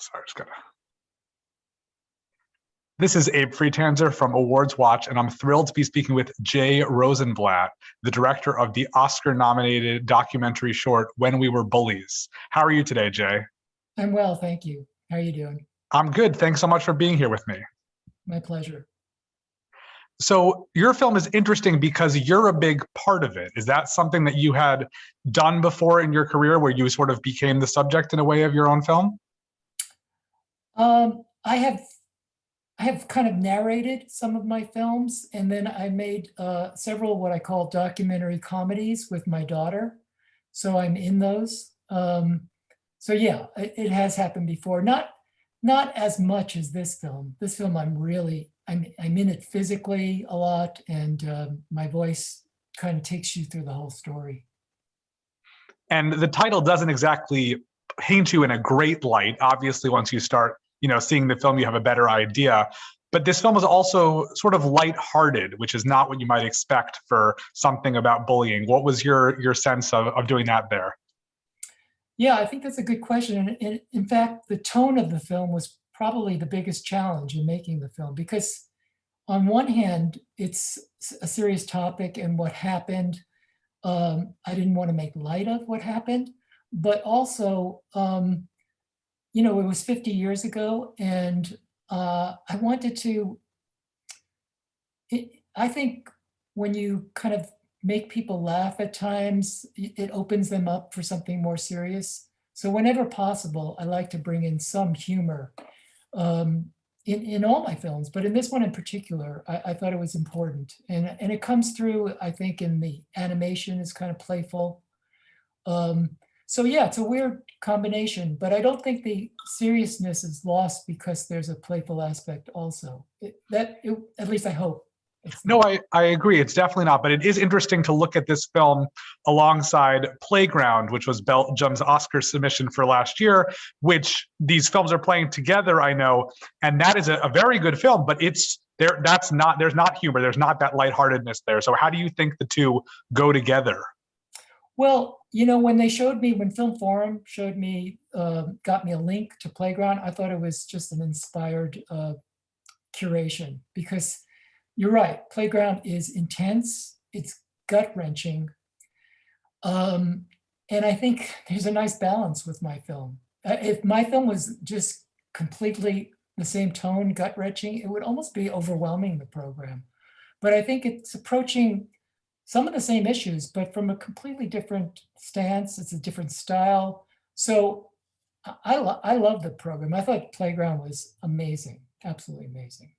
Sorry, just gotta. This is Abe Freetanzer from Awards Watch, and I'm thrilled to be speaking with Jay Rosenblatt, the director of the Oscar-nominated documentary short, When We Were Bullies. How are you today, Jay? I'm well, thank you. How are you doing? I'm good. Thanks so much for being here with me. My pleasure. So your film is interesting because you're a big part of it. Is that something that you had done before in your career where you sort of became the subject in a way of your own film? I have kind of narrated some of my films, and then I made several what I call documentary comedies with my daughter. So I'm in those. So yeah, it has happened before. Not as much as this film. This film, I'm in it physically a lot, and my voice kind of takes you through the whole story. And the title doesn't exactly paint you in a great light. Obviously, once you start, seeing the film, you have a better idea. But this film is also sort of lighthearted, which is not what you might expect for something about bullying. What was your sense of doing that there? Yeah, I think that's a good question. And in fact, the tone of the film was probably the biggest challenge in making the film, because on one hand, it's a serious topic and what happened. I didn't want to make light of what happened, but also, it was 50 years ago, and I wanted to, I think when you kind of make people laugh at times, it opens them up for something more serious. So whenever possible, I like to bring in some humor in all my films, but in this one in particular, I thought it was important. And it comes through, I think, in the animation is kind of playful. So yeah, it's a weird combination, but I don't think the seriousness is lost because there's a playful aspect also. At least I hope. No, I agree. It's definitely not. But it is interesting to look at this film alongside Playground, which was Belgium's Oscar submission for last year, which these films are playing together, I know. And that is a very good film, but there's not humor. There's not that lightheartedness there. So how do you think the two go together? Well, when Film Forum showed me, got me a link to Playground, I thought it was just an inspired curation, because you're right, Playground is intense, it's gut-wrenching, and I think there's a nice balance with my film. If my film was just completely the same tone, gut-wrenching, it would almost be overwhelming the program. But I think it's approaching some of the same issues, but from a completely different stance. It's a different style. So I love the program. I thought Playground was amazing, absolutely amazing.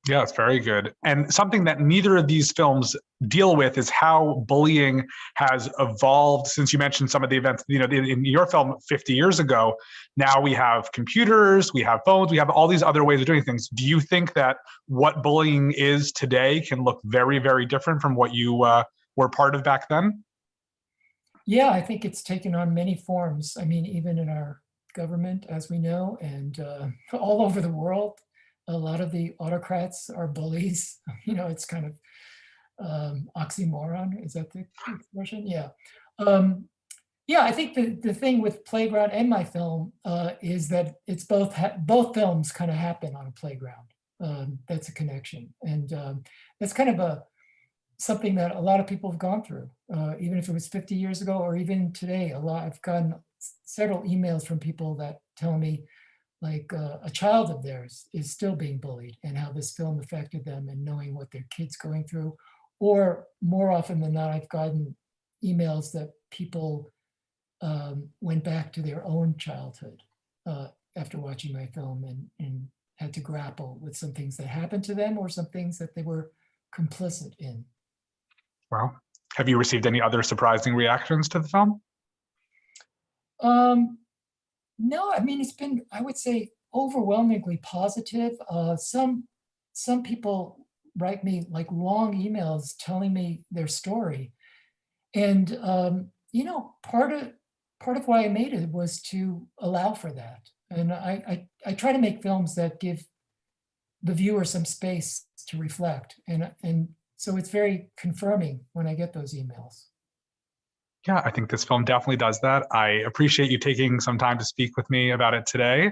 Yeah, it's very good. And something that neither of these films deal with is how bullying has evolved since you mentioned some of the events, in your film 50 years ago. Now we have computers, we have phones, we have all these other ways of doing things. Do you think that what bullying is today can look very, very different from what you were part of back then? Yeah, I think it's taken on many forms. I mean, even in our government, as we know, and all over the world. A lot of the autocrats are bullies. It's kind of oxymoron. Is that the expression? Yeah. Yeah, I think the thing with Playground and my film is that it's both films kind of happen on a playground. That's a connection, and that's kind of something that a lot of people have gone through, even if it was 50 years ago or even today. I've gotten several emails from people that tell me, like a child of theirs is still being bullied, and how this film affected them, and knowing what their kid's going through. Or more often than not, I've gotten emails that people went back to their own childhood after watching my film, and had to grapple with some things that happened to them or some things that they were complicit in. Well, have you received any other surprising reactions to the film? No, I mean, it's been, I would say, overwhelmingly positive. Some people write me like long emails telling me their story, and part of why I made it was to allow for that. And I try to make films that give the viewer some space to reflect, and so it's very confirming when I get those emails. Yeah, I think this film definitely does that. I appreciate you taking some time to speak with me about it today.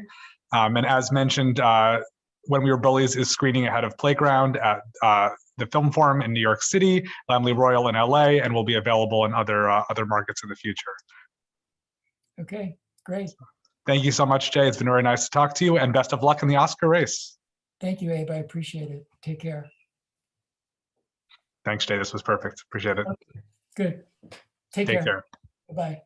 And as mentioned, When We Were Bullies is screening ahead of Playground at the Film Forum in New York City, Laemmle Royal in LA, and will be available in other markets in the future. Okay, great. Thank you so much, Jay. It's been very nice to talk to you, and best of luck in the Oscar race. Thank you, Abe. I appreciate it. Take care. Thanks, Jay. This was perfect. Appreciate it. Okay, good. Take Take care. care. Bye-bye.